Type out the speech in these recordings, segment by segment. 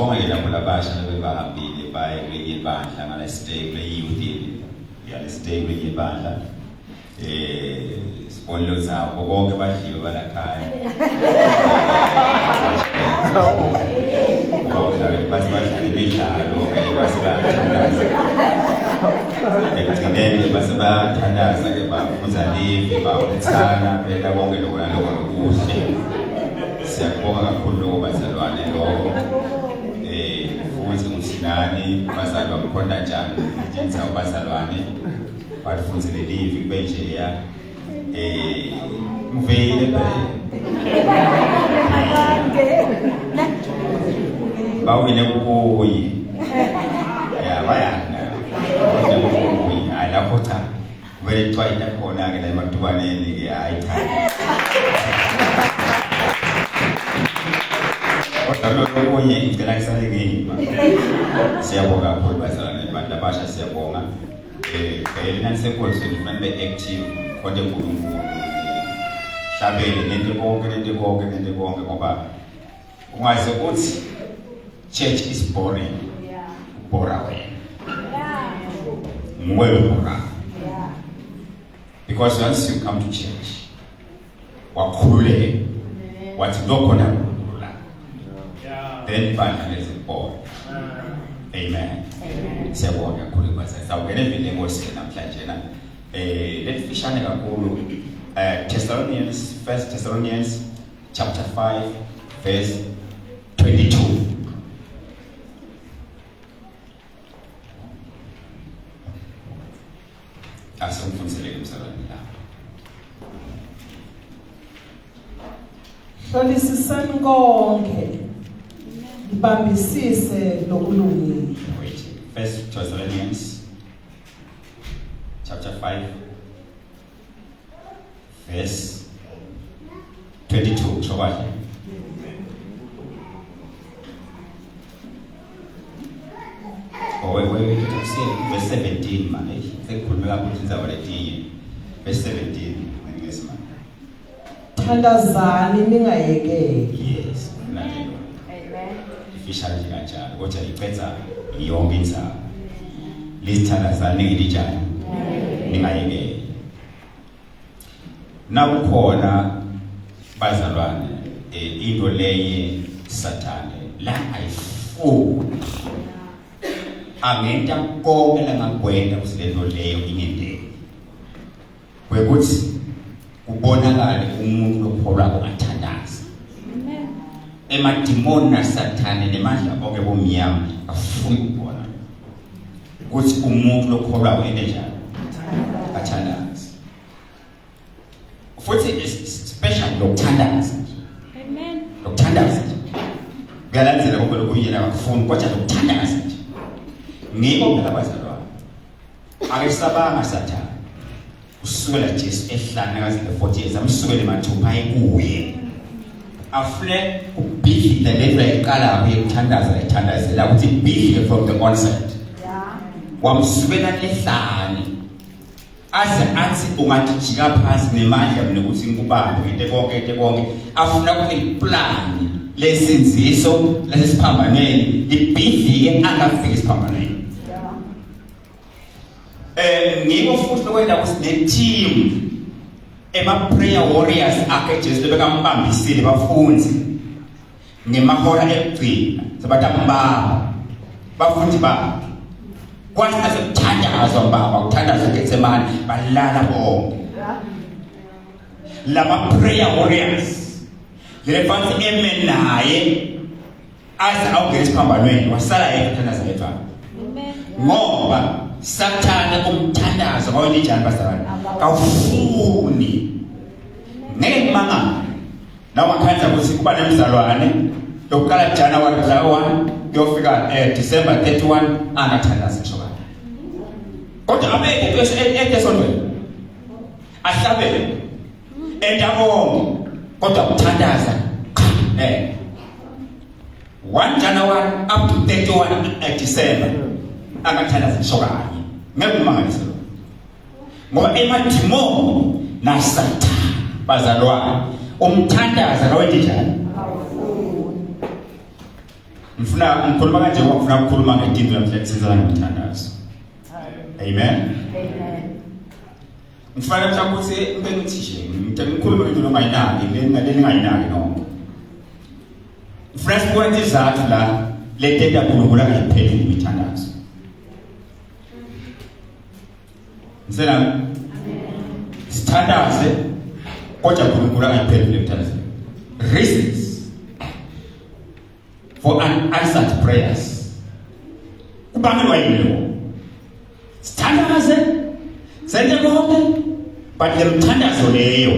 sibonge labo labasha labebahambile baye kwenye ibandla ngale stay kule youth yale stay kwenye ibandla sibonelo zabo bonke badliwe balakhaya basibadlala imidlalo basibathandaza ekugcineni basibathandaza ke bafuza live bawuthana phela bonke lokho kuhle. Siyabonga kakhulu bazalwane lokho futhi ngusinani bazalwa mkhonda njani njenza bazalwane bafundzele live kube nje ya mvele bawine kuyi ya bayana kuyi alapho cha vele twayita khona ke la emathubaneni ke ayithanda Kalau punya interaksi lagi, siyabonga kakhulu bazalwane abantu abasha siyabonga. Kayelina sekwenze nifanele active kodwa uNkulunkulu. Hlabele nento konke ngoba ungaze uthi church is boring. Bora wena. Ngwele bora. Because once you come to church, wakhulule wathi lokhona then finally is born. Amen. Siyabonga kakhulu bazalwane. Sawungena vele ngosini namhlanje na. Letfishane kakhulu Thessalonians, 1 Thessalonians chapter 5 verse 22. Asumfunzele mzalwane la. Hlolisisani konke. Ibambisise lokulungile. 1 Thessalonians chapter 5 verse 22. Chobaje. Wait, verse 17 man. Sekukhuluma ukuthi indaba letinye. Verse 17 ngesima. Thandazani ningayekeli. Yes, nalelo. Ifishali kanjalo kodwa iqedza yonke inzalo. Lisithandazani ngilijani. Ningayekeli. Nakukhona bazalwane into leye Sathane la ayifuni. Angenta konke langagwenda kusilento leyo inendele. Kwekuthi ubonakala umuntu lokholwa ungathandaza. Emadimoni naSathane nemandla bonke bomnyama afuni ukubona ukuthi umuntu lokholwa wena njani athandaza. Futhi special lokuthandaza. Amen. Lokuthandaza. Uyalandzela konke lokuyena akufuni kodwa lokuthandaza nje. Ngiko phela bazalwane. Akesabanga Sathane. Usukela Jesu ehlane ngazile 40 years amsukele mathupha ekuye. Afle ubhidla lento eqala ukuthandaza ethandazela ukuthi bidle from the onset. Wamsukela lehlane. Aze athi ungajika phansi nemandla nokuthi ngikubambe into konke afuna ukuyiplan lesinziso lesiphambaneni ibhidlike angafika isiphambaneni. Ngiko futhi lokwenda kusine team prayer warriors akhe Jesu bekambambisile bafunzi ngemahora ekugcina sebatambamba bafundi ba kwathi asekuthandazwa mbaba ukuthandaza uGetsemane balala bonke lama prayer warriors lefansi amen naye aze awungena isiphambanweni wasala yedwa ukuthandaza yedwa. Ngoba Sathane umthandaza ngoba njani bazalwane kawufuni ngeke mangana nawe akhanza ukuthi kuba nemizalwane yokuqala January 1 yofika December 31 angathandaza njoba kodwa abeke esontweni ahlabele endabonke kodwa ukuthandaza 1 January up to 31 December angathandaza njoba ngekumangalisa ngoba emadimoni naSathane bazalwane umthandaza kawenze njani ngifuna ngikhuluma kanje ngoba ngifuna ukukhuluma ngezinto lamhla ngithandazo. Amen. Ngifuna mhlawumbe ukuthi impela uthishe ngikhuluma into ongayinaki ngingayinaki noma. Ngifuna sibone izathu la letenda kuNkulunkulu angayipheleli imithandazo. Ngizela sithandaze kodwa uNkulunkulu angayipheleli imithandazo. Reasons for unanswered prayers. Kubangelwa yini? Sithandaze senze konke but le mthandazo leyo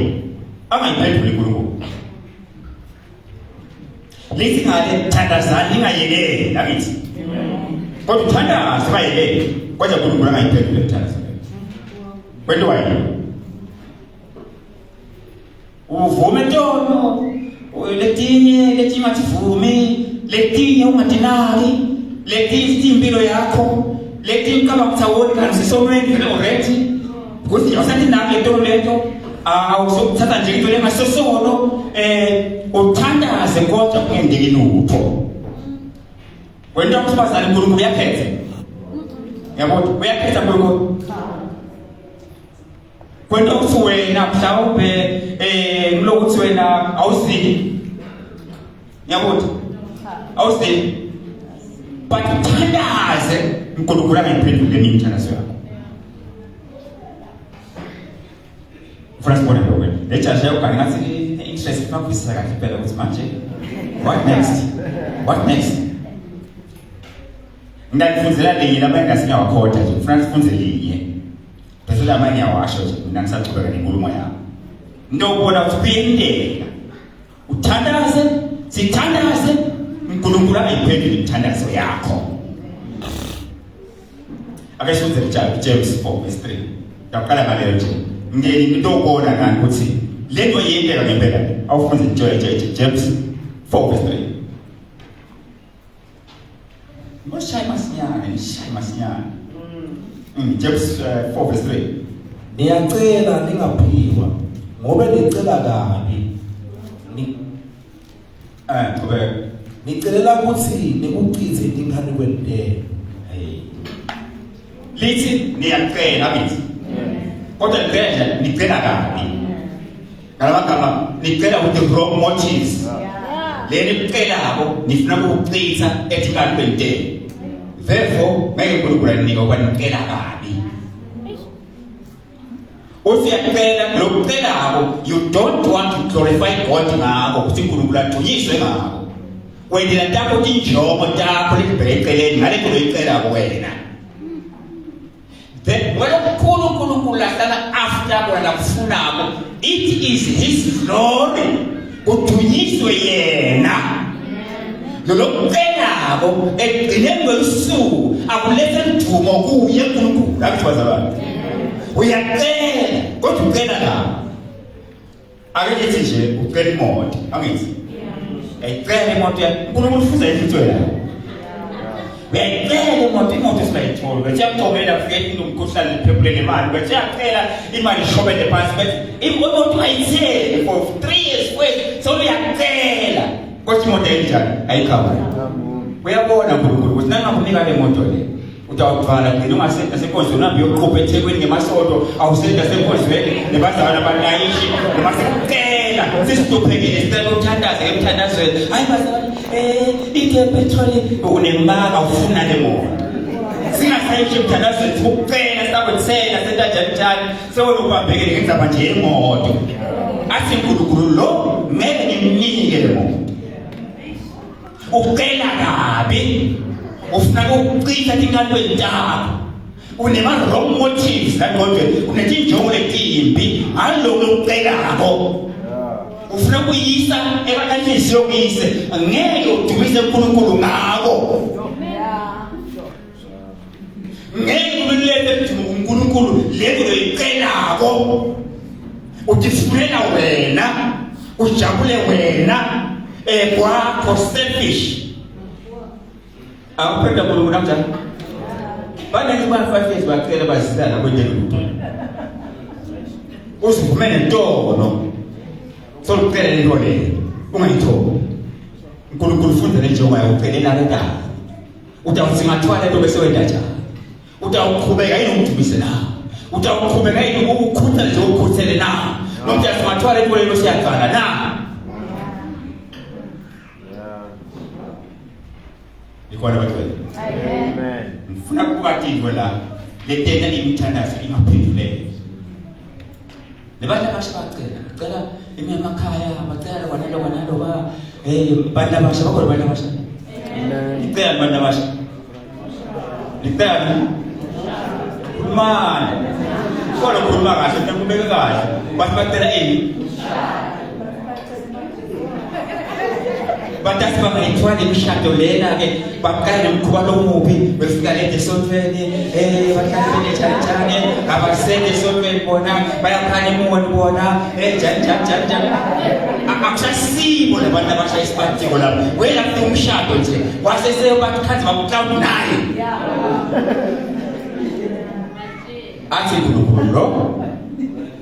angayiphenduli uNkulunkulu. Lithi ngale thandazani ngayelele lakithi. Kodwa uthandaze bayelele kodwa uNkulunkulu angayiphenduli le mthandazo. Kwento wayini? Uvume ntono letinye mativumi letinye ungatinaki letinye impilo yakho letinye kama kuthawoni kana sisomweni vele already ukuthi awusathi nami lento lento awusokuthatha nje into lengasosono uthandaze kodwa kungenzeki lutho. Kwento kusibazana uNkulunkulu uyaphetha. Yabo uyaphetha uNkulunkulu. Kwento ukuthi wena mhlawumbe kulokuthi wena awuzini. Yabo awuzini. But thandaze uNkulunkulu angayiphenduli imithandazo yakho. Frans bona lokho. Lejaji yakho ngathi interest nakubisisa kahle phela ukuthi manje what next? What next? Ngikufundzela linye lamanye ngasinyawakhotha nje. Frans funze linye. Bese lamanye awasho nje mina ngisachubeka nenkulumo yami. Ndobona uphinde uthandaze, sithandaze uNkulunkulu ayiphendule imithandazo yakho. Akashize James 4:3. Yaqala ngaleyo nje. Ngeni into obona ngani ukuthi lento yenteka ngempela awufunze James 4:3. Ngoshaya masinyane. James 4:3. Niyacela ningaphiwa ngoba nicela kabi. Nicelela ukuthi nikucize ingane kwentela. Lithi niyacela bithi. Kodwa ngeke nicela kabi. Ngalabagama nicela with the wrong motives. Leni nicelayo nifuna ukucitha ethikani kwentela. Therefore ngeke uNkulunkulu anika ukwanicela kabi. Usiyacela lokucelayo you don't want to glorify God ngako ukuthi uNkulunkulu athunyiswe ngako. Wendela takho injongo takho libhekeleni ngale nto oyicela kuwena. Then when uNkulunkulu lahlala after wena kufunako it is his glory uthunyiswe yena. Lokucelako egcineni kwesuku akulethe mdumo kuye uNkulunkulu akuthiwazalana. Uyacela kodwa ucela la. Ake lithi nje ucela imoto angithi. Ayicela imoto uNkulunkulu ufuza inhliziyo yakho. Uyacela imoto siyayithola. Bethiyakutholela kufike umkhuhlane liphepule nemali. Bethiyacela imali ishobele phansi bethi imoto ayithele for 3 years wait. So uyacela kodwa imoto enjani ayikhawula. Uyabona uNkulunkulu ukuthi nangakunika le moto le utawuqala ngene ungasenta senkonzo uhambe yoqhubha eThekwini ngemasonto awusenta senkonzweni nebazalwana banayishi nemasicela sisituphekile sicela ukuthandaza emthandazweni hayi bazalwane ike petrol unemaka ufuna le moto singasayishi emthandazweni ukucela sakwethela senta njani sewolubambekele ngenzaba nje imoto athi uNkulunkulu lo ngeke ngimnike le moto ucela kabi ufuna ukucitha ingane yakho unema wrong motives kanti unethinjongo letimbi ngaloko ucelako ufuna kuyisa ebakanhliziyo kuyise ngeke udumise uNkulunkulu ngako ngeke ulethe uNkulunkulu lento loyicelako utifunela wena ujabule wena kwakho selfish. Akupenda uNkulunkulu namjani? Bana ni 5 years bacela bazidala kwendele umuntu. Usivumene ntono. So ucela into le. Ungayithola. uNkulunkulu ufunda njengoba uphelela kanjani utawusingathwala into bese wenda njani utawuqhubeka yini umdibise na utawuqhubeka yini ukukhuthaza nje ukukhuthele na noma uyasingathwala into bese yaqala na ikona bathu amen ngifuna ukubathindwe la letena imithandazo ingaphenduleki lebantu abashacela emakhaya bacela kwanalo ba bantu abasha bakho bantu abasha icela bantu abasha icela kumane kona khuluma kahle nakubeka kahle bathi bacela batasi bangayithwala imishado lena ke baqala nomkhuba lomubi befika lede sontweni bahlale njani abasende sontweni bona bayakhanya imoni bona njani akusasibo labantu abashaya isipatiko lapho wena kuthi umshado nje wasese bakhathi bakucloud naye athi uNkulunkulu lo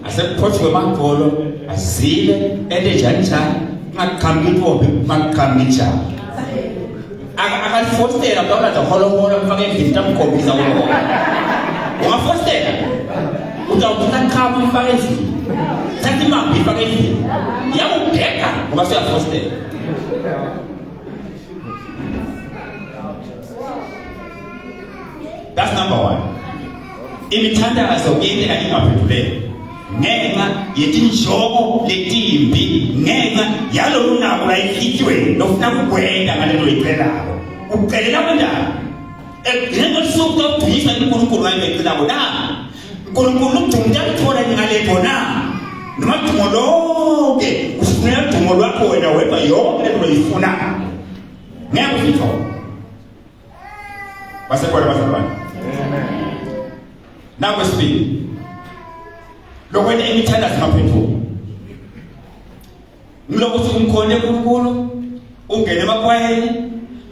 asephothi wemagolo azile ende njani ngakhambitombe makhambicha akafostela bawula zaholobona mfake endlini tamkhombisa ulo ungafostela utawuthatha khama mfake endlini thatha imambi mfake endlini yakudeka ngoba siyafostela that's number 1 imithandazo into ayingaphenduleki ngenxa yetinjongo letimbi ngenxa yalolu nako la ihityiwe nofuna ukwenza ngalelo icelayo ucelela kanjani ekugcineni suku lokuduyisa uNkulunkulu ngale icelayo na uNkulunkulu udumta kuthola ngaleto na noma dumo lonke ufunela dumo lwakho wena wedwa yonke lento uyifuna ngeke usithola basekwala bazalwane nawe sibili lokwena imithandazo ngaphendula ngilokuthi umkhone uNkulunkulu ungene emakwayeni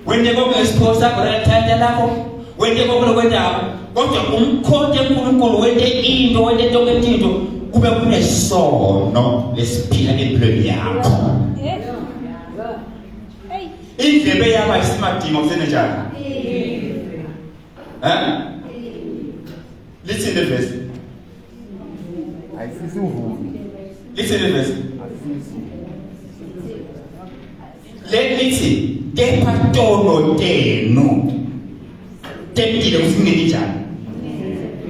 wende konke isipho sakho lathanda lakho wende konke lokwendaba kodwa umkhonye uNkulunkulu wende into wende tonke into kube kunesono lesiphila empilweni yakho indlebe yakho ayisimadima kusene njani listen the verse listen the verse lethi kepha tono teno temtile kusingeni njani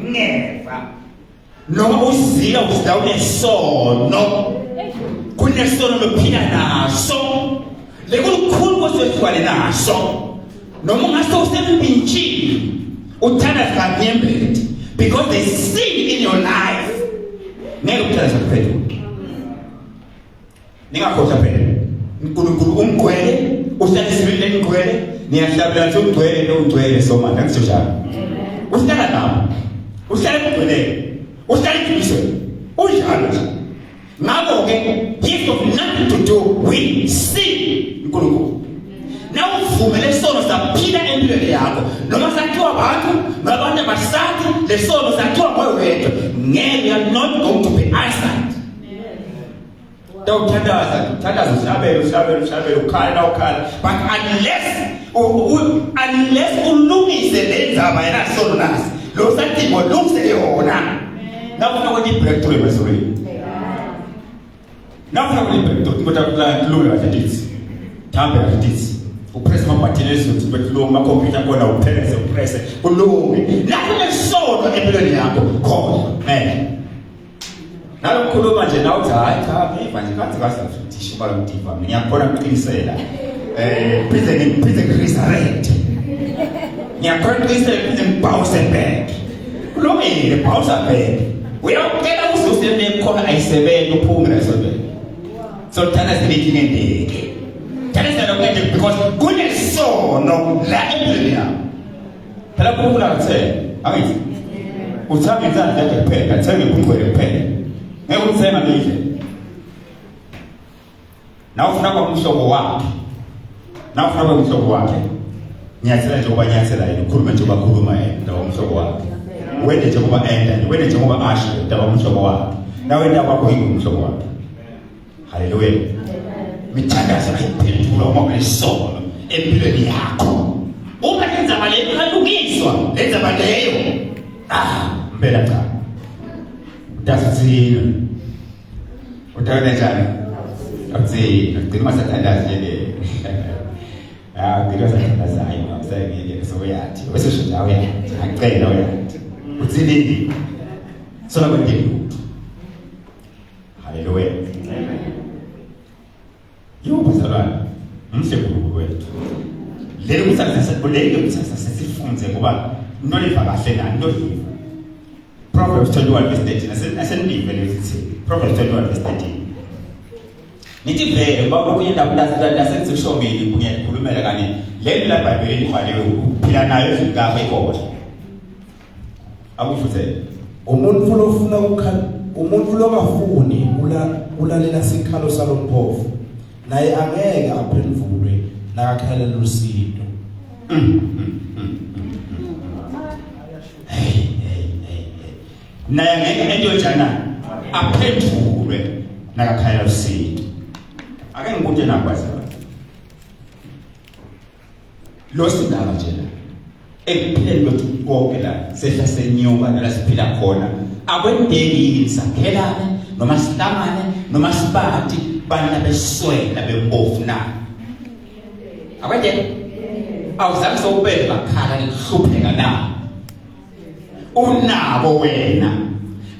ngeva noma uzila unesono kunesono lophila naso lekulukhulu kwesethwale naso noma ungaso usembinchini uthanda kanyembeti because they sin in your life ngeke ukuthatha kuphela ningakhohlwa phela uNkulunkulu umgcwele uhlalisile ngigcwele niyahlabela nje ugcwele nogcwele somanda ngisho njalo uhlala nabo uhlala kugcwele uhlala ibhiso unjalo nje ngakho ke gift of nothing to do with sin uNkulunkulu na uvumele sono saphila empilweni yakho noma sakhiwa abantu nabantu abasathi lesono sakhiwa moyo wethu ngeke you are not going to be answered thandaza ushabele ukhala but unless ulungise lenzaba yena sono nasi lo sadimo lungise yona nafuna ukuthi breakthrough emazweni nafuna ukuthi breakthrough ngoba kulunga kahle thambe kahle upress amabhathini ezinto bekulunga computer kona upress kulunge lapho lesono empilweni yakho khona nalokukhuluma nje nawe uthi hayi cha manje kathi kasafuthi shibala umdiva ngiyakhona ukuqinisela pheze resurrect ngiyakhona ukuqinisela pheze ngibawuse back kulungile bawusa back uyawukela uzosebenzisa khona ayisebenza uphume nasebenza so thana sibithi ngendeke because kunesono la empilweni yakho phela kukhula kuthela angithi uthanga izandla yakhe kuphela athenge kungcwele kuphela ngeke uthenga nje na ufuna kwa mhlobo wakhe nyathela nje ngoba nyathela yini ukhuluma nje bakhuluma yena ndawo umhlobo wakhe wende nje ngoba enda wende nje ngoba asho ndawo umhlobo wakhe nawe ndawo kwakho yini umhlobo wakhe haleluya mithandazo ayiphendula uma unesolo empilweni yakho. Uma lenza balelo kalungiswa, lenza baleyo. Mpela cha. Udasizile. Utawona njani? Akuthini, ngicela sathandaza nje. Ngicela sathandaza hayi ngiyeke soyathi. Bese sho nje ngicela uyathi. Uthini? Sona kwendeni. Haleluya. Bazalwane, mhle kulo wethu. Lelo kusasa sesifunze ngoba into liva kahle nani into liva. Proverbs 21:13 asendive lesithi. Proverbs 21:13. Nithi vele ngoba kuyenda kulasa sekushobile kunyakhulumela kanye le la Bhayibheli ibhaliwe ukuphila nayo ezingakho ikhona. Akufuthele. Umuntu lokafuni ulalela sikhalo salompofu. Naye angeke aphendulwe nakakhalela usizo. Naye angeke into njana aphendulwe nakakhalela usizo. Ake ngikuthi nakwazi. Lo sindaba nje la. Ekuphileni kwethu konke la sehla senyoka la siphila khona. Akwendeli sakhelane noma sihlangane noma sibati bana beswela bembofu na. Akwende awuzange sowubele bakhala ngihlupheka na. Unabo wena.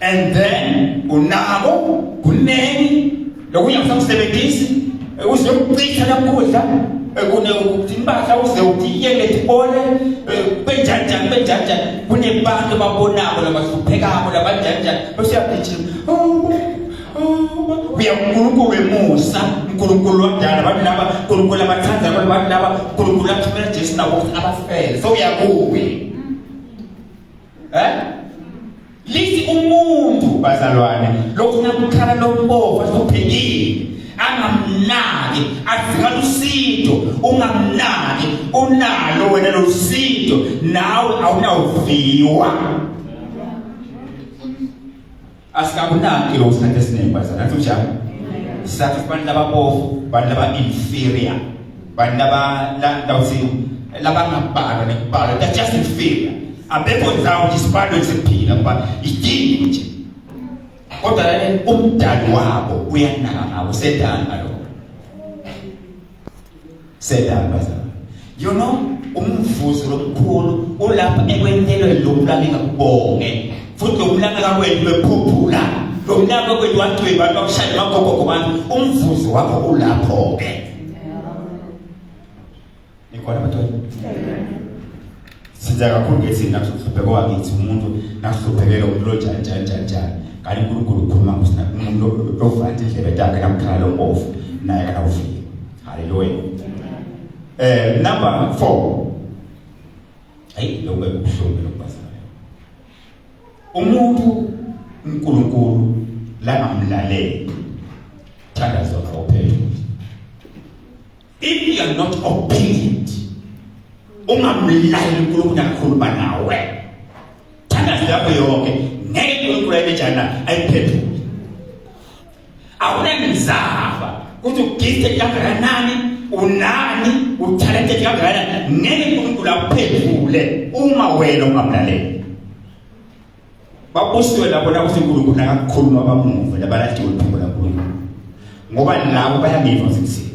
And then unabo kuneni lokuya kusamsebenzisi uzokucitha lakudla kune ukuthimbaza uze ukiyele tibone benjanja kunebantu babonako labahluphekako labanjanja besiyaphithima uyankulunkulu emusa unkulunkulu wandala abantu laba unkulunkulu abathanza abantu laba unkulunkulu athumela Jesu nabo abafele so uyakubi lisi umuntu bazalwane lokhu nakukhala lombovu asuphelile angamnaki azingala usizo ungamnaki unalo wena lo usizo nawe awunawuviwa asikabunaki lo usikhathi esiningi bazalwane athi njalo sathi abantu lababovu abantu laba inferior abantu labangabhalwa nekubhalwa they're just inferior abekho ndawo nje isibalo siphila ngoba idingi nje kodwa umdali wabo uyanaka ngabo sedana lo sedana bazalwane you know umvuzo lomkhulu ulapha ekwentelwe lomlanga ngakubonge futhi lomlanga kakwethu bephuphula lomlanga kwethu wadweba abantu akushaya magogo kubantu umvuzo wakho ulapho ke nikhona bathola siza kakhulu ngethi nakuhlupheka wakithi umuntu nakuhluphekela umuntu njani kanti uNkulunkulu ukhuluma ngosina umuntu ovanthe indlebe yakhe namkhala lombofu naye akawufiki. Haleluya. Number 4. Lo wekuhlungu lokubazana. Umuntu uNkulunkulu la amlalele. Thandaza ophethe. If you are not obedient, ungamlaleli uNkulunkulu nakhuluma nawe. Thandaza yakho yonke ngeke uNkulunkulu njana ayiphethe. Awunamzava ukuthi ugifte kangakanani unani utalented kangakanani ngeke uNkulunkulu akuphethule uma wena ungamlaleli. Babusiwe lapho la ukuthi uNkulunkulu nakakhuluma bamuva labalahliwe uphumula uNkulunkulu ngoba labo bayangiva sithi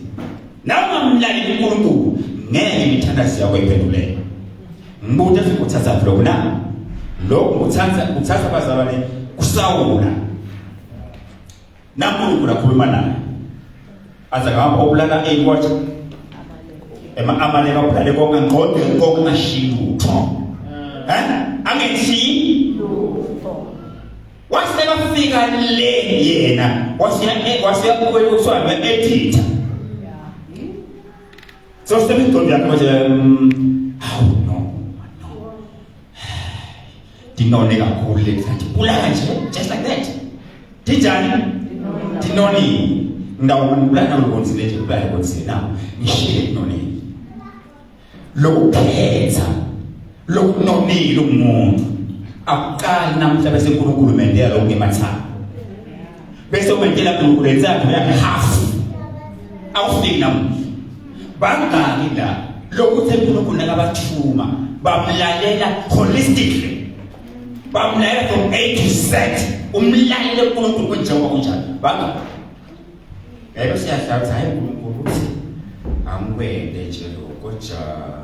nawe ungamlaleli uNkulunkulu ngeke ithandazo yakho iphenduleke. Ngibuza sikuthatha vlog na lokho uthatha bazalwane kusawula naNkulunkulu akhuluma naye azakahamba obulala 8 watch amaleka obulale konke ngqondo ngashilutho angethi wasebafika le yena wasiya kuwela uswami etitha so sebentondo yakhe manje no dinone kakhulu lethi bulala nje just like that dijani dinoni ndawo bulala lokonsile nje bulala lokonsile now ngishile dinoni lokuphetha lokunonile umuntu akuqali namhla bese uNkulunkulu mendela lo ngemathana bese wentela uNkulunkulu enzakho yakhe half ungafiki namuhla bangaki la lokuthi uNkulunkulu nakabathuma bamlalela holistically bamlalela from A to Z umlalele uNkulunkulu kunjengoba kunjalo bangaki yebo siyahlaza hayi uNkulunkulu uthi amwele nje kodwa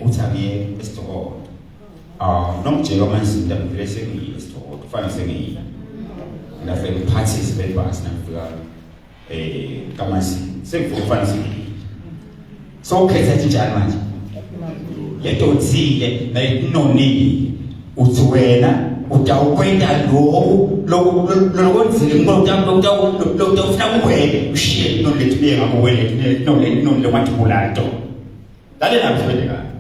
uthi angiye esitokolo nomjeko manje ngidabule sengiyi esitokolo kufanele sengiyi ngafika parties bebhasi nafika kamasi sekufanele sengiyi so ukhetha njani manje lento uthile nayinonile uthi wena utawukwenda lokonzima lokufuna ukuwele ushiye nolethiye ngakuwele nolemathulanto lalela mfowethu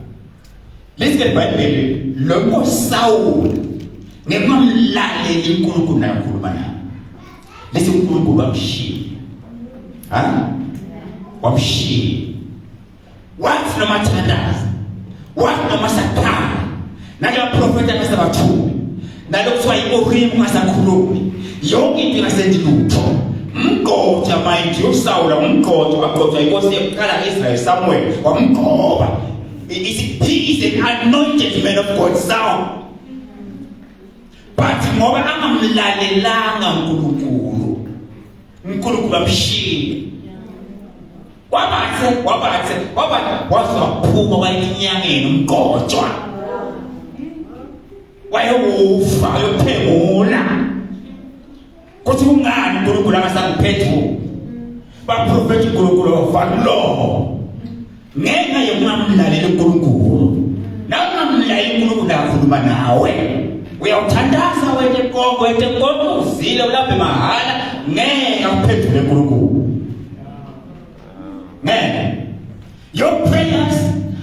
lesike iBhayibheli lo Sawuli ngemamlaleli uNkulunkulu naye ukhuluma naye lesi uNkulunkulu wamshiya wamshiya wathi noma thandaza wathi noma sakhaya nala profeta kasabathume nalokuthiwa iOhim ngasakhulumi yonke into ngasendilutho umgotha manje uSawula umgotha wagotha inkosi yokuqala Israel Samuel wamgoba he is an anointed man of God Saul but ngoba angamlalelanga uNkulunkulu amshiya wabathe wazaphuma wayinyangeni umgotshwa wayewufa yophengula kuthi ungani uNkulunkulu angasangiphethu baprofeti uNkulunkulu wafanlo ngenxa yokungamlalela uNkulunkulu nawungamlaleli uNkulunkulu akhuluma nawe uyawuthandaza wethe konke uzile ulaphe mahala ngeke uphendule uNkulunkulu ngeke your prayers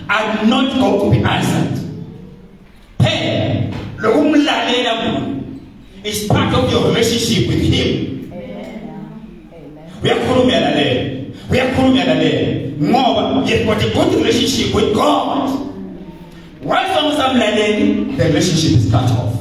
are not going to be answered lokumlalela is part of your relationship with him uyakhuluma lalela ngoba you've got a good relationship with God once ungamlaleli the relationship is cut off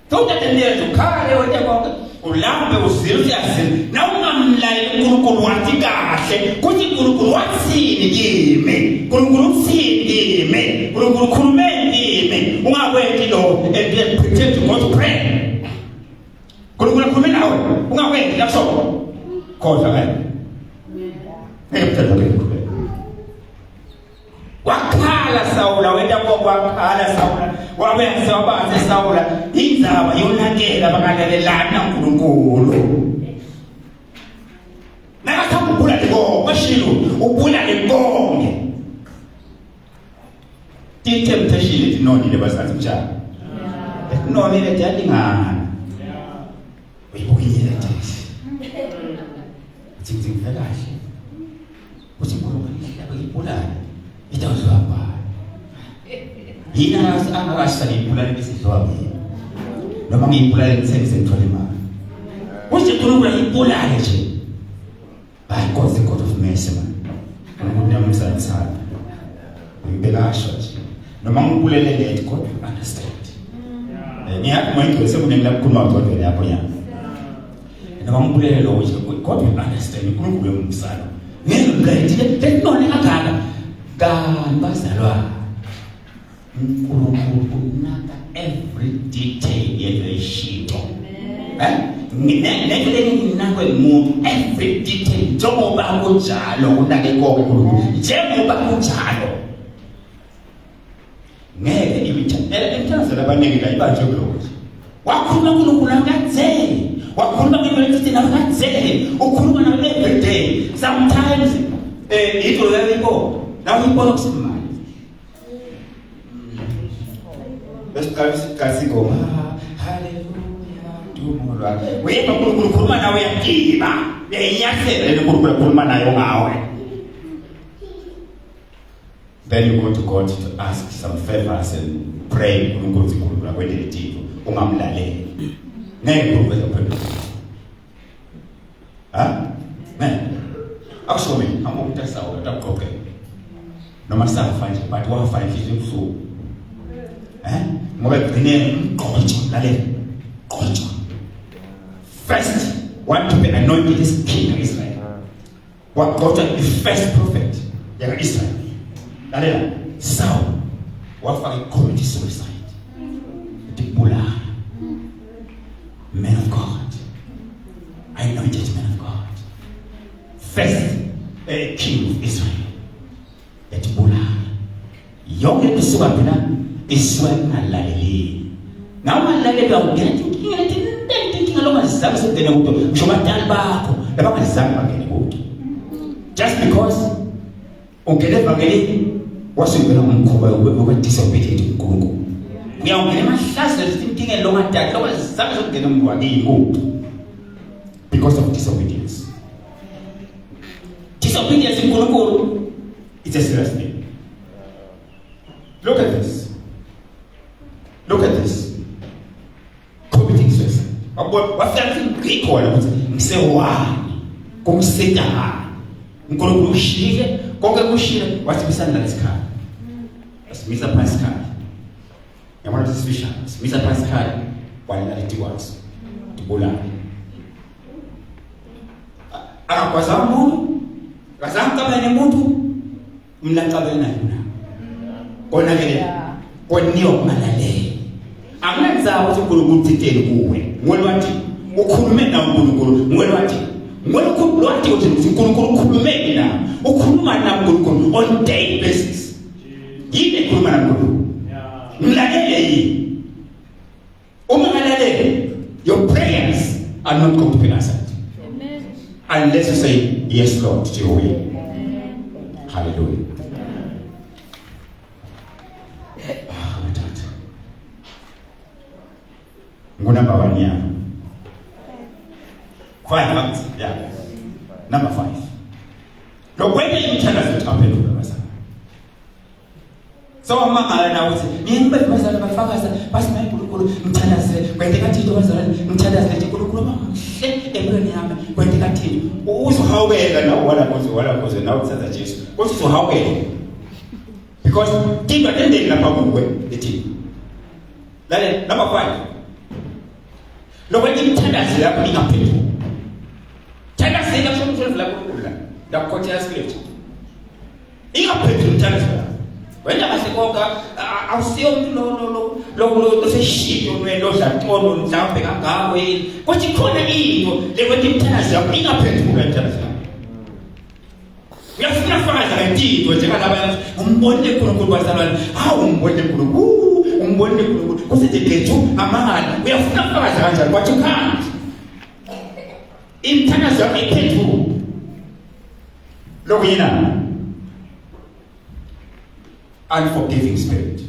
Totendele tukhale wethe konke ulambe uzilizasini na ungamlaleli uNkulunkulu wathi kahle kuthi uNkulunkulu wathini kimi uNkulunkulu uthini kimi uNkulunkulu khulumeni kimi ungakwethi lo and pretend to go to pray uNkulunkulu khulumeni nawe ungakwethi lapho kodwa wakhala Sawula wenda wakhala Sawula wabenza wabaze Sawula indzaba yonakela bakalelana uNkulunkulu nakakubula lego bashilo ubula lenkonge temptation itinonile basathi njalo nonile tiyalingana uyibukile nje Things kahle uthi ngoba ngiyibulala itawuzwapha yina angakasali ibulala besidlwa noma ngiyibulala ngithenise ngithola imali uthi uNkulunkulu ibulala nje by God's God of mercy man umuntu amsalathana uyibelasho nje noma ngibulele lethi kodwa understand ngiyathi manje sekunengila kukhuluma kodwa lapho yana noma ngibulele lo nje kodwa understand uNkulunkulu umsalo ngeke letinone akala kanti bazalwa uNkulunkulu unaka every detail yeleshito neke nakwe umuntu every detail njengoba kunjalo unake konke uNkulunkulu njengoba kunjalo ngeke imithazela abaningi la ibanje kulokho wakhuluma uNkulunkulu akatheni wakhuluma ngemvelaphi nakazele ukhuluma nawe every day sometimes into yabo nawe ibona kusimama besikasi ngoma haleluya dumulwa wena uNkulunkulu ukhuluma nawe yakiba uyayiyakhela uNkulunkulu ukhuluma nayo ngawe then you go to God to ask some favors and pray uNkulunkulu ukhuluma kwendele thixo ungamlaleli ngeke ukuphendula akushome amuntu Sawula takuqoqe noma safa nje but wafa inhliziyo ebuhlungu ngoba egcine umqotho lalela qotho first want to be anointed as king of Israel. What God the first prophet of Israel. Lalela, Saul wafaka commit suicide. Dibula, man of God, anointed man of God, first king of Israel. Dibula, yonke kusuka phela Israel alaleli. Now alaleli awungena thinking along azizama sokungena kuto ngisho badala bakho labangazange bangene kuto. Just because ungene bangene wasungena umkhuba wokudisobedient uNkulunkulu. Uyawungena emahlazo thinking along adala labangazange sokungena umngwakini kuto because of disobedience. Disobedience in uNkulunkulu, it's a serious thing. Look at this. Look at this. Committing suicide. Wafika Greek wala ukuthi ngisewani kumseta uNkulunkulu ushile konke kushile wathibisana nalesikhala. Asimisa Pascal. Yabona sisifisha. Asimisa Pascal wala lithi wathi. Dibulala. Akakwaza umuntu. Kazamkaba nemuntu mnaqabela naye. Kona ke koniyo malale angenza ukuthi uNkulunkulu uthithele kuwe ngolwathi ukhulume na uNkulunkulu ngolwathi ngolwathi ukuthi uNkulunkulu ukhulume na ukhuluma na uNkulunkulu on daily basis yini ekhuluma na uNkulunkulu mlalele yini uma ngalale your prayers are not going to be answered unless you say yes Lord to your will. Hallelujah. Number 1 yeah. 5 yeah. Number 5. Look, when you tell us to happen to us. So mama na uthi nimbe bazana bafakaza basi maye uNkulunkulu mthandaze kwendeka thini bazana mthandaze uNkulunkulu mama empilweni yami kwendeka thini uzohawukela nawo wala kuze nawo uthatha Jesu ukuthi uzohawukela because thina tendeni lapha kuwe ethi lale number 5 lokho imthandazo lapho ingaphelele thandaze lapho umfundisi lapho ukula lapho ya script ingaphelele umthandazo wena basekonga awusiyo umuntu lo seshito wena odlatono mhlawumbe kangako yini kodwa ikhona into lekwenza imthandazo yakho ingaphelele umthandazo uyafuna fakaza ngento njengalaba umbone uNkulunkulu bazalwane umbone uNkulunkulu umbone uNkulunkulu kusithi kethu amangala uyafuna fakaza kanjani kwathi ukhanda imthandazo yakho iphethu lokuyina unforgiving spirit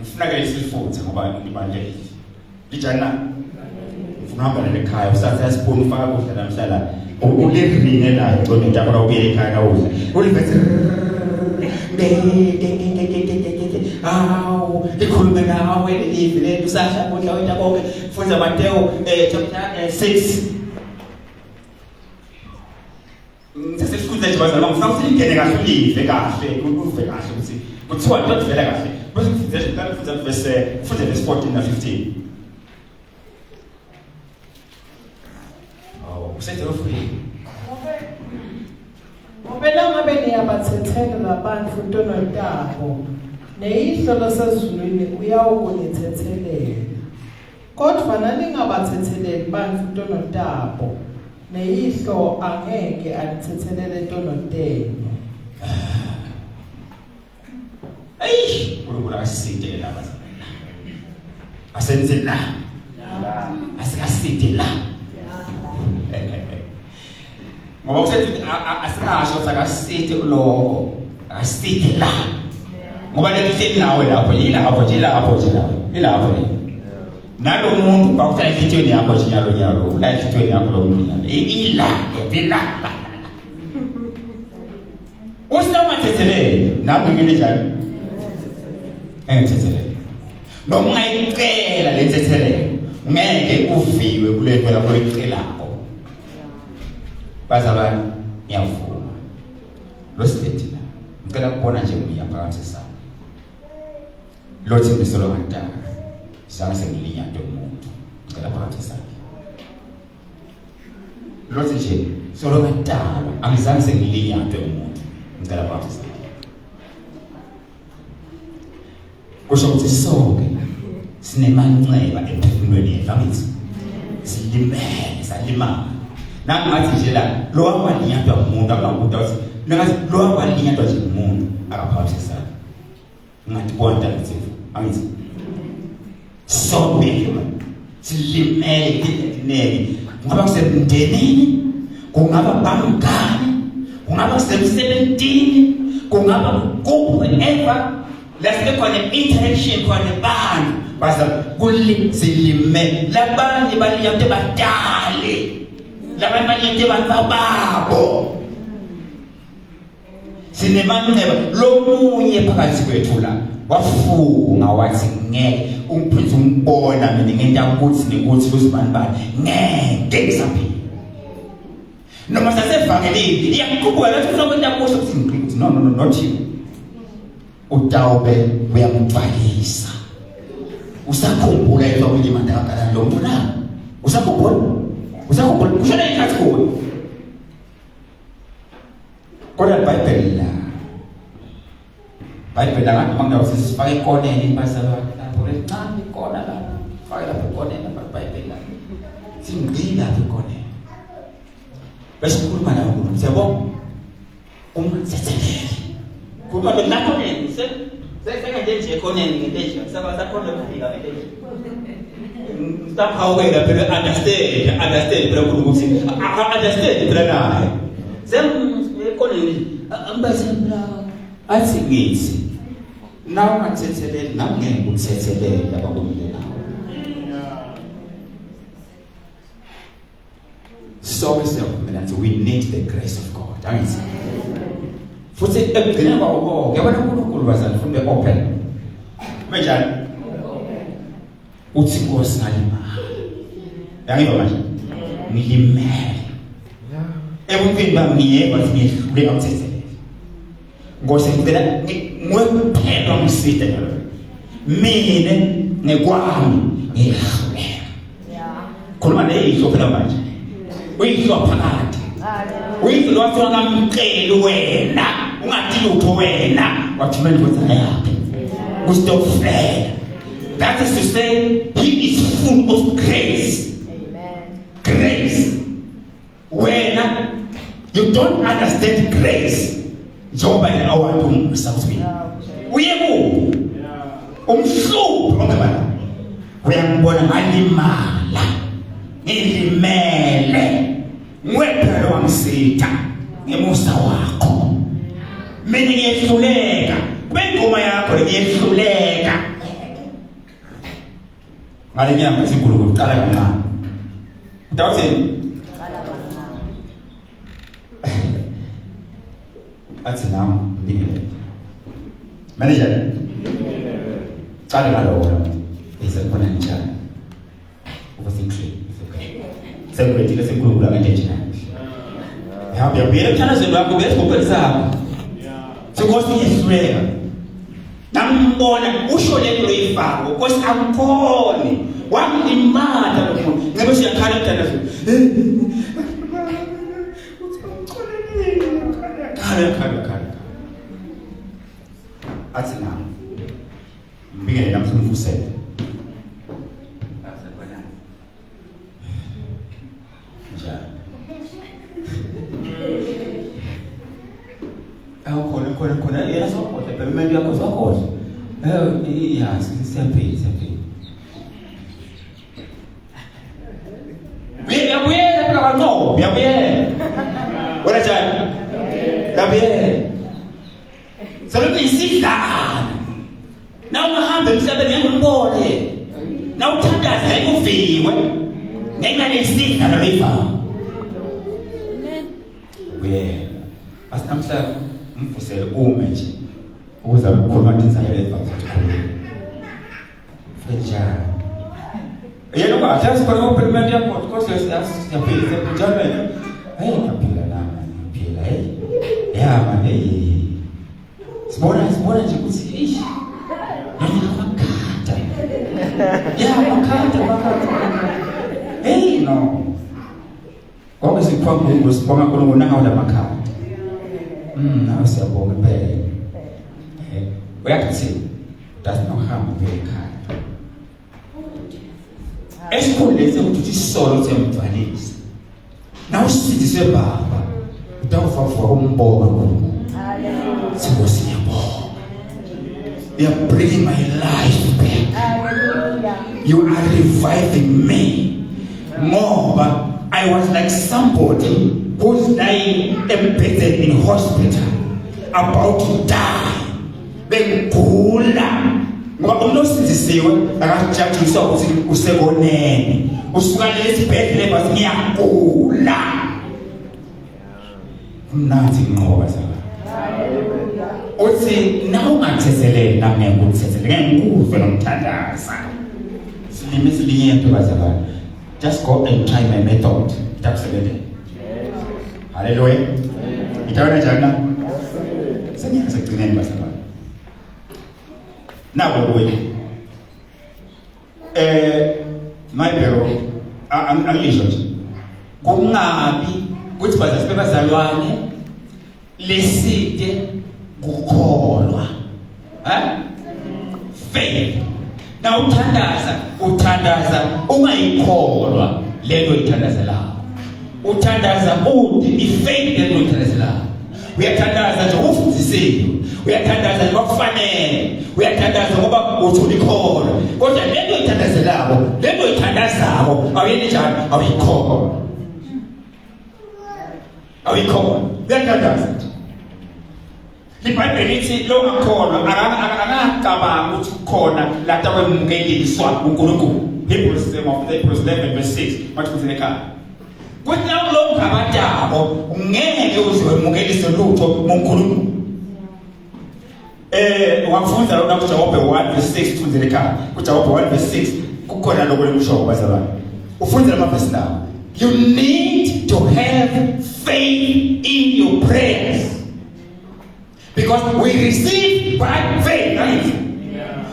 ufuna ke isifutha ngoba ibalekile lijana ufuna hamba lekhaya usathatha isipuni ufaka kudla namhlala ulivine la ngoba utakona ubiyele ekhaya nawudla ulivese likhulume nawe live le usasha kudla wena konke futhi Mateo chapter 6 sesikuze nje bazalwa ngifuna ukuthi ingene kahle ulive kahle uve kahle ukuthi kuthiwa into vele kahle bese kufunze kufunza verse 14 na 15 usethe ofuni Ngobela ngabe niyabathethela labantu ntonotabo neyihlolo sezulwini uyawukulithethelela kodwa naningabathetheleli bantu ntonotabo neyihlo angeke alithethelele ntonotene uNkulunkulu asisinde la bazalwana asenze la asikasinde la ngoba usethi asikasho sakasinde lo asinde la ngoba lethi nawe lapho yilapho nje ilapho nalo muntu bakuthatha inhlitweni yakho njalo la inhlitweni yakho lo muntu ila usama thethelele nami ngene njalo engithethelele noma ungayicela lethethelele ngeke uviwe kulento lapho oyicelako bazalwane ngiyavuma losilethi la ngicela ukubona nje uyaphakathi sami lothi ngisolo ngantaka sanga sengilinya into umuntu ngicela phakathi sami lothi nje solo ngadala angizange sengilinyatwe umuntu ngicela baptist kusho ukuthi sonke sinemanceba emphefumulweni yethu angithi silimele salimala nangathi nje la lo walinyatwa umuntu akabuda uthi nangathi lo walinyatwa nje umuntu akaphathisa ngathi kwanta ngithi angithi sonke silimele kinengi kungaba kusemndenini kungaba bangani kungaba kusemsebentini kungaba wherever lasibe khona interaction khona abantu basa kulimele labanye baliyante badale labanye baliyante babo sinemanxeba lomunye phakathi kwethu la wafunga wathi ngeke umphethe umbona mina ngento ukuthi nikuthi kuzibani bani ngeke ngisaphila noma sasevangelini iyaqhubeka lathi uzokwenda kusho ukuthi ngiqithi no not you utawube uyamthwalisa usakhumbula into okulima ndakala lo muntu la usakhumbula kushona ikhathi kuwe kodwa iBhayibheli la Bible la ngakho sifake ikoneni impasela lapho encane ikona la faka lapho ikoneni lapho iBhayibheli la singqina ikoneni bese kukhuluma nawe ukuthi siyabona umthethelele kuba benakoneni sesenge nje ikoneni ngenteje sakhona ukufika ngenteje mstapha wena phela understand phela ukuthi understand phela naye ikoneni ambasela athi ngithi nawe ungathetheleli nami ngeke ngikuthethelele abakumile nawe so we need the grace of God angithi futhi ekugcineni kwawo yabona uNkulunkulu wazana funde open manje uthi Nkosi ngalimala yangiba manje ngilimele ebuntwini bami ngiyeka ukuthi ngihlule ngakuthethelele Nkosi ngicela ngikuphela umside mina nekwami ngihlule khuluma neyihlo phela manje uyihlo phakathi uyihlo wathi wangamceli wena ungathi lutho wena wathumela ukuthi ayapi kustop fair that is to say he is full of grace grace wena you don't understand grace njengoba yena awantu umsawuthi uyebo umhlupho ngabana uyambona ngalimala ngilimele ngwephela wangisitha ngemusa wakho mina ngiyehluleka bengoma yakho ngiyehluleka ngale nyanga isinkulunkulu uqala kancane utawuthini athi nami ngibile manager qala ngalo isekhona njani overthinking sekwethile senkulunkulu ngenteje nayo yabuye ekuthana wakho bese ngophelisa Nkosi yehluleka nambona usho lento loyifaka Nkosi akukhoni wangimata lo muntu ngebe siyakhala mntana khala athi na mbike namfundisele khona yena sokhohle payment yakho sokhohle ya siyaphila uyabuyela phela kwanqobo uyabuyela wena njani uyabuyela selokhu isidlana na ungahamba emhlabeni ngengulibone na uthandaza ayikuviwe ngenxa yesidlana leyifana uyela asinamhla umfusele ume nje ukuze ukukhuluma indizayelo ezibakhulu feja yena kwathi sikho upayment yakho because siyaphila njalo wena ngiyaphila nami ngiphila ya manje sibona nje ukuthi ish makata no konke sikhwama ngosibonga khona ngonanga lamakhaya nawe siyabonga impela uyakuthi dasinohamba ngekhaya esikhuleze ukuthi isolo semvalisi nawe sithise baba utawufafa umbonga ngoku siyabonga. You are bringing my life back. Hallelujah. You are reviving me. More, I was like somebody who's lying embedded in hospital, about to die. Begula. Ngoba unosizisiwe akajajiswa ukuthi usekonene. Usuka lesibhedlela basi ngiyagula. Mnathi ngoba sala. Uthi na ungathezelele na ngekuthezelele ngekuve nomthandaza silimi silinye into bazalwane just go and try my method itakusebenza haleluya itaona jana senya sekugcineni bazalwane nawe wewe my bro angisho nje kungabi ukuthi bazalwane leside kukholwa faith na uthandaza ungayikholwa lelo ithandaza lakho uthandaza uthi ifaith lelo ithandaza lakho uyathandaza nje ufundisile uyathandaza nje bakufanele uyathandaza ngoba uthi ulikholwa kodwa lelo ithandaza lakho lelo ithandazako awuyeni njani awuyikholwa uyathandaza iBhayibheli lithi lo akholwa akacabanga ukuthi khona lapha kwemukeliswa uNkulunkulu. Hebrews 11:6 mathi ekhaya kuthi lo ngabadabo ungeke uziwemukelise lutho uNkulunkulu. Wafunza lo nakuJobe 1:6 kufunzele ekhaya kuJobe 1:6 kukhona lokho lekusho bazalwane ufunze amavesi lawo. You need to have faith in your prayers. Because we receive by faith, right? Yeah.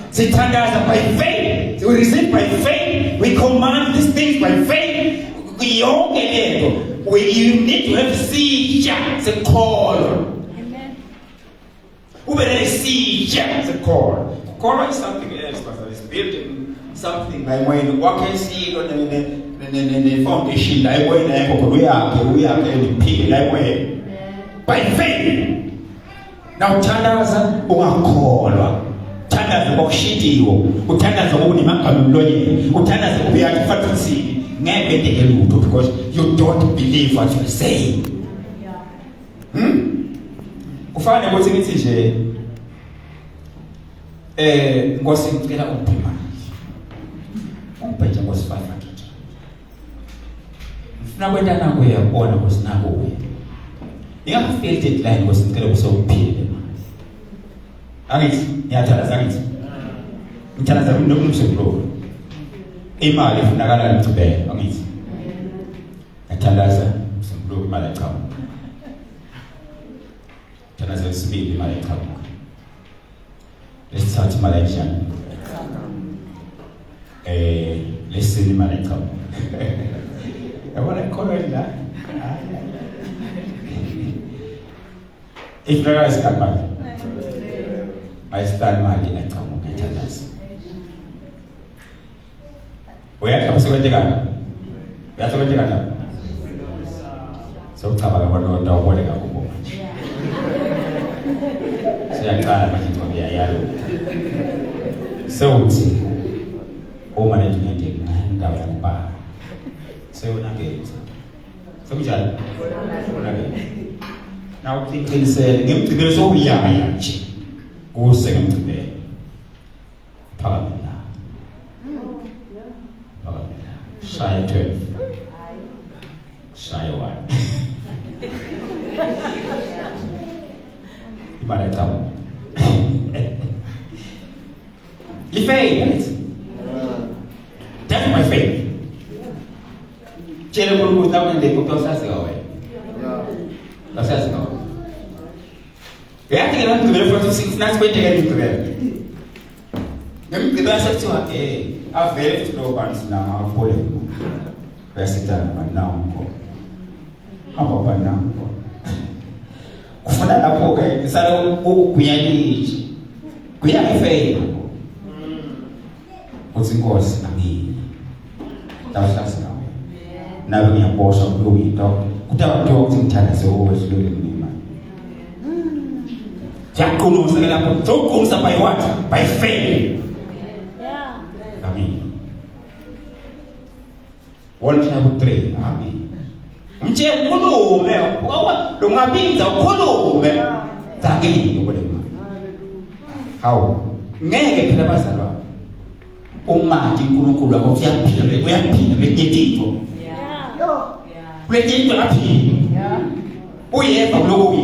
By faith. We receive by faith. We command these things by faith. You need to have seizure, the call. Amen. We seizure, the call. Call is something else, but it's building something like when you walk and see the foundation, like when we are by faith. Now uthandaza ungakholwa uthandaza ngokushidiwe uthandaza ngokunimagqamulweni uthandaza ubuyathi fathisi ngeke ndeke lutho because you don't believe what you say. Kufanele ukuthi ngithi nje Nkosi ngicela ukuphima ungibheje Nkosi 500 ngifuna kwenta nako uyabona Nkosi nako uye ingafeel deadline Nkosi ngicela ukusokuphila angithi ngiyathanda angithi ngithanda nokumsebro imali ifunakala ngicibele angithi ngiyathandaza umsebro imali echamu thanaza isibili imali echamu lesithathu imali enjani lesini imali echamu yabona khona la ifraka isikhathi ayisitali mali echamu ngiyathandaza uyakha usekwenzekana uyasekwenzekana sokucabanga bona ndawubone kakhulu siyaqala manje ngoba yayalo sewuthi uma nezinto ngawo ngaba sewunakethe sekunjalo unakethe nawu uqinisele ngemgcibelo sokuyaya nje kuse ngemgcibelo phamela shaya 12 shaya 1 imali echamu you faith that's my faith chere kuluku tawo ndeke ukosasa gawe kasasa gawe yake na mtu mrefu 6 na kwende ngani mtubele ngami kidasa tiwa avele tulo bansi na mapole basi tana na mko ababana kufuna lapho ke sala ukuyaliji kuyafeyila uthi Nkosi nami tawuhlasa nawe nawe ngiyabosha kuluyinto kuthiwa ukuthi ngithanda sewuwedlule mina yaqulusa ke lapho sokuqulusa by what by faith amen 1 chapter 3 amen mje ukhulume lo ngabinza ukhulume zakini ukulema hawu ngeke phela bazalwa uma uNkulunkulu wakho uyaphila lenyetito lenyetito aphila uyeva lokho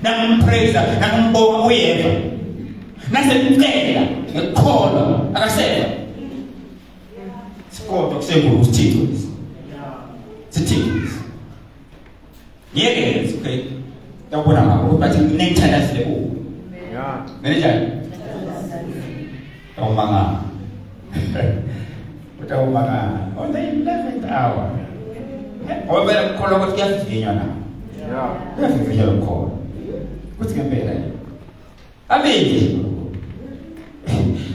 nampraise nambonga uyeva nasemcela ngekholwa akaseva sikodwa kusengulu usithixo sithixo yeke okay yabona ngakho bathi nengithandazile ku nenjani awumanga utawumanga on the 11th hour obela kholo ukuthi kuyafinywa na kuyafinywa lokho kuthi ngempela abenzi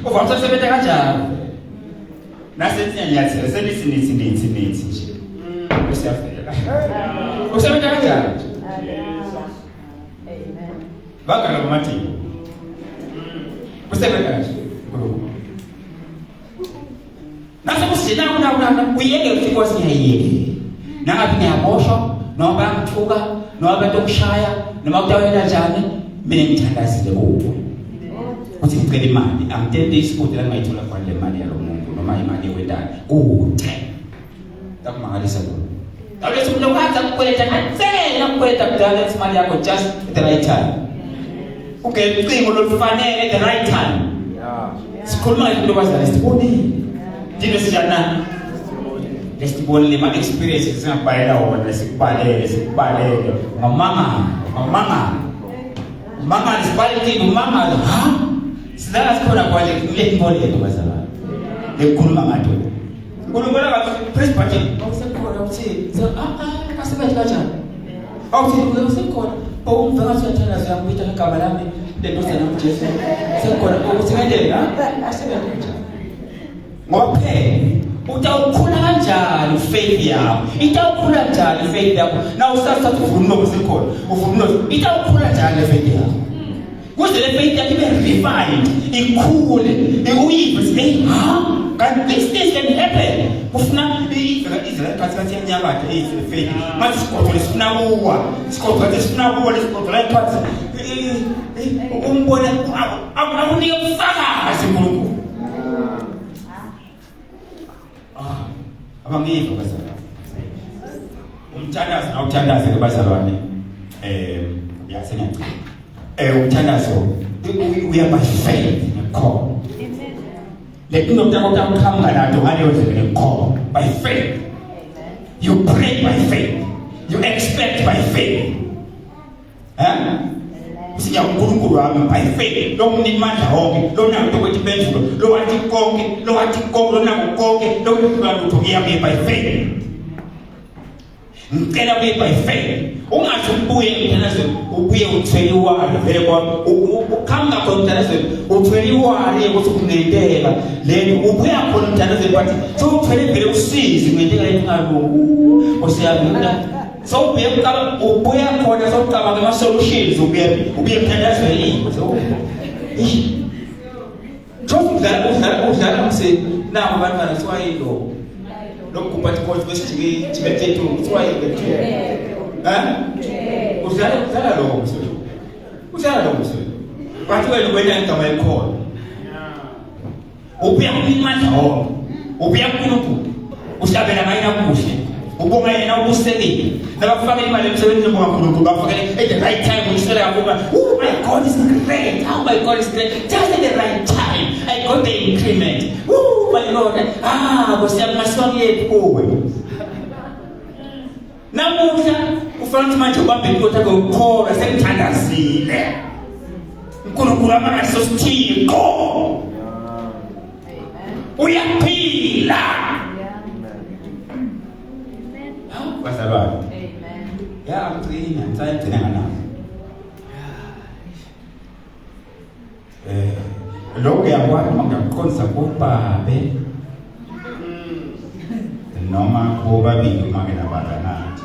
uvamsa sebenza kanjani nasenyathela selisininzi nje usiyafela usebenza kanjani amen bakala mathi usebenza kanjani nasekusina una uyeke ukuthi Nkosi ngiyayeke nangabe ngiyabosha noma ngithuka noma betokushaya noma kutawena njani mina ngithandazile kuwe uthi ngicela imali angitendisi ukuthi la ngayithola khona le mali yalomuntu noma imali yewendana kude takumangalisa lo awulethi umuntu okwazi ukukweleta natsela ukukweleta kudala imali yakho just at the right time ugecingo lokufanele at the right time sikhuluma ngezinto bazali sibonile dino sijana lesibonile ma experiences singabhalela wona sikubhalele ngamanga sibhalile umanga sidala sikhona kwaje kule imboleko bazalwane lekhuluma ngathi uNkulunkulu akathi press button awusekhona uthi kasebenza kanjani awuthi usekhona umvela siyathanda siyambita igama lami lendoda namJesu sekhona ukuthi ngendele asebenza kanjani ngophela utawukhula kanjani faith yakho itawukhula kanjani faith yakho na usasa uvuna ukusikhona uvuna itawukhula kanjani faith yakho kuze le faith yakho ibe refined ikhule uyive say can this thing can happen ufuna izela kathi yanyakatha faith manje sikhona sifuna kuwa sikhona la phansi umbone awunike ufakazi uNkulunkulu abangiyiva bazalwane umthandazo ke bazalwane yasenyathi umthandazo uyaba faith ngekho lekinto mtakuthamanga nato ngaleyo ndlela ngekho by faith you pray by faith you expect by faith siya uNkulunkulu wami by faith lo mnimandla wonke lo nakho ukuthi benzulo lo wathi konke lo nakho konke lo kubantu ngiyami by faith ngicela kuye by faith ungathi ubuye mthanazo ubuye uthwele iwalo vele kwami ukhamba khona mthanazo uthwele iwalo ukuthi kungendeka lento ubuya khona mthanazo bathi so uthwele vele usizi ngendeka lento ngalungu osiyabona so ubuya khona sokucabanga ama solutions ubuye mthandazweni udlala mse nabo abantwana siwayilo lokuphatha konke kwesijike jibetethu siwayilo udlala lo mse bathi wena wena igama elikhona ubuya kumandla wonke ubuya kuNkulunkulu uhlabela mayina kuhle ubonga yena ubusekile nabafaka imali emsebenzini ngoba uNkulunkulu bafakele at the right time uyisela yakuba oh my God is great, oh my God is great, just at the right time I got the increment, oh my Lord kusiyamasiwani yethu kuwe namuhla ufanele manje ubambe inkothi yakho ukholwa sengithandazile uNkulunkulu amangasiso sithixo uyaphila bazalwane ya ngicina ngicina nganawo lokho yakwazi mangakuqondisa kubabe noma bobabili make nabazana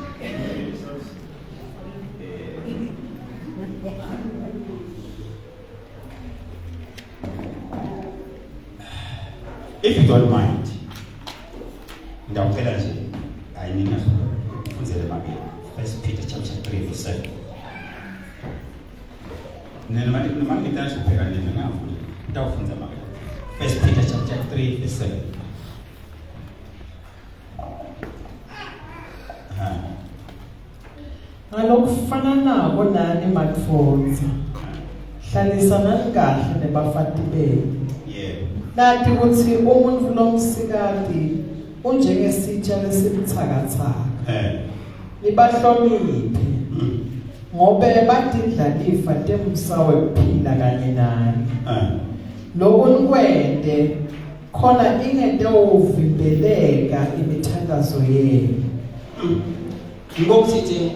if you don't mind ngiyacela nje ayinina ufunzele make 1 Peter chapter 3 verse 7 noma ngitathi ubheka nini ngafuna ngiyawufunza make 1 Peter chapter 3 verse 7 ngalokufana nako nani matfonza hlalisana kahle nebafati benu nathi ukuthi umuntu lomsikati unjengesitsha lesimthakathaka nibahloniphe ngoba batidlalifa temsawe kuphila kanye nani lokho nikwende khona ingente ovimbeleka imithandazo yenu ngokuthi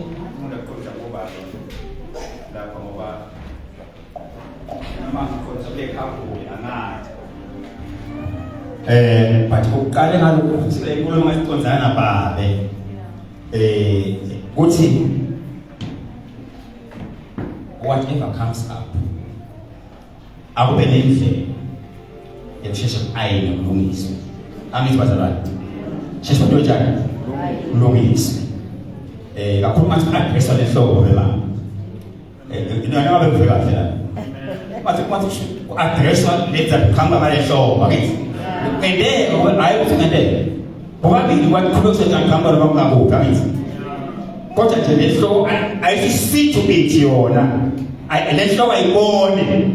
but uqale ngalokho ukuthi inkulumo esicondzana babe kuthi whatever comes up akube nendlela yokusheshe ayine kulungiswa angithi bazalwane sheshe into njani kulungiswa kakhulu manje address lehlobo bema ina ngabe kufika kahle la manje address letha khamba ngale hlobo akithi ende hayi kuthengele bobabili kwakhulu sejakhamba lo bangakuphi akithi kodwa nje lehlobo ayisithi ubithi yona lehlobo ayibone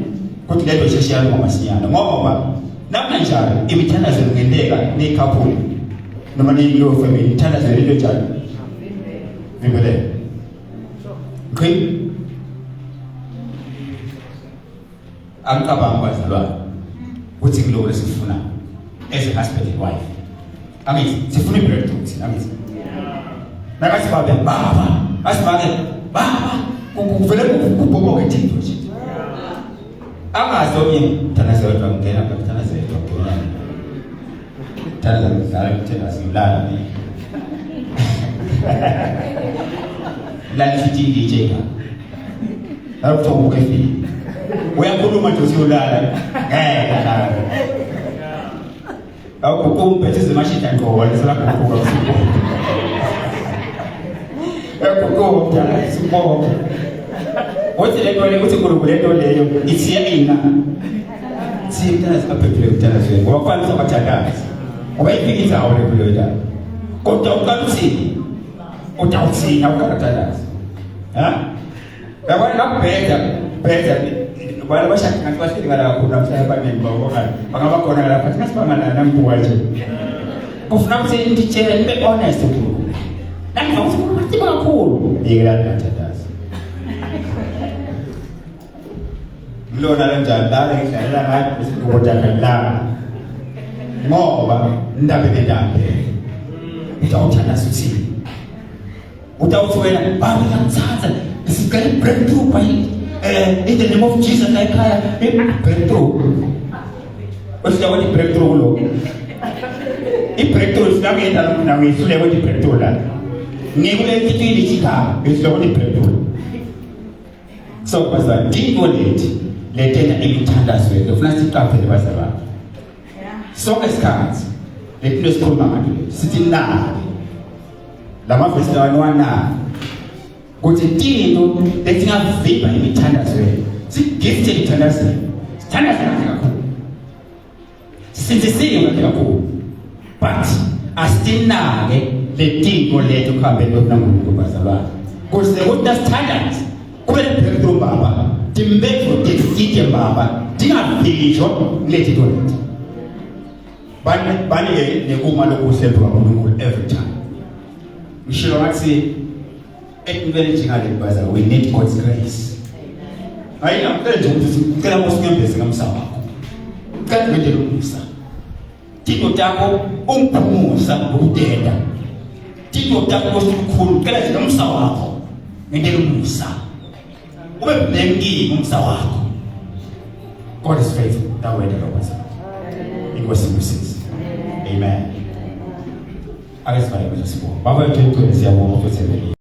ukuthi lento sheshiyana ngomasinyana ngoba nakanjalo imithandazo ngendeka nekhaphulo noma niyo family ithandazo lento njalo vimbele okay angicabanga bazalwane ukuthi ngilo lesifuna as a husband and wife amithi sifuna ibreakthrough thina amithi nakathi baba asibake baba kuvele kubhoboke into nje angazi omnye mthanazi wedwa ngena mthanazi wedwa ngena mthanazi ngala mthanazi ngilala la ngithi DJ ka awuthobuke fi uyakhuluma nje usiyolala la awukukumbe sizimashita ngoba lesala kukhulu usibo ekukhulu sibo othi lento le kuthi kulo lento leyo ithiya ina sithatha aphethule mthanazi ngoba kufanele sobathandazi ngoba ifika awu le kulo la kodwa ukathini utawuthina ukathandazi yabona nakubheda bala bashaka ngathi bahlingana kakhulu namhlanje abaningi babona bangaba khona lapha sibangana nambuka nje kufuna ukuthi nditshele nibe honest kulo nami ngifuna ukuthi kakhulu yekela ndathandazi ngilona kanjani la ngidlalela ngathi ngibodaka la ngoba ndabe bedambe utawuthandaza uthini utawuthi wena baba ngiyamthatha ngisicela breakthrough by in the name of Jesus like breakthrough what's what breakthrough lo breakthrough sinakuyenda na ngisule what breakthrough la ngikule kitini chika ngisule what breakthrough so basa dingo letena imithandazo yethu ufuna siqaphele bazalwane sonke isikhathi lethu esikhuluma ngalo sithi na lama verse lawana kuthi into letingavimba imithandazo yethu sigifted ithandazo sithandaza kakhulu sisindisiwe kakhulu but asinake letinto lethu kuhambe noNkulunkulu bazalwane kuze ukuthi nasithandaza kube breakthrough baba timbetho tisike baba dingavisho lethi toilet bani nekuma lokuhlelwa uNkulunkulu every time ngishilo ngathi ekubeni njengale baza we need God's grace ayina manje ukuthi cela usinyembeze ngamsa wakho kanti ngeke umsa tito takho umphumuza ngokudenda tito takho usikhulu cela ngamsa wakho ngentela umusa ube nenkingi umsa wakho. God is faithful. That way the Lord was. Inkosi ngusisi. Amen. Ake sivale manje sibonga. Baba yethu siyabonga ukuthi uthembekile.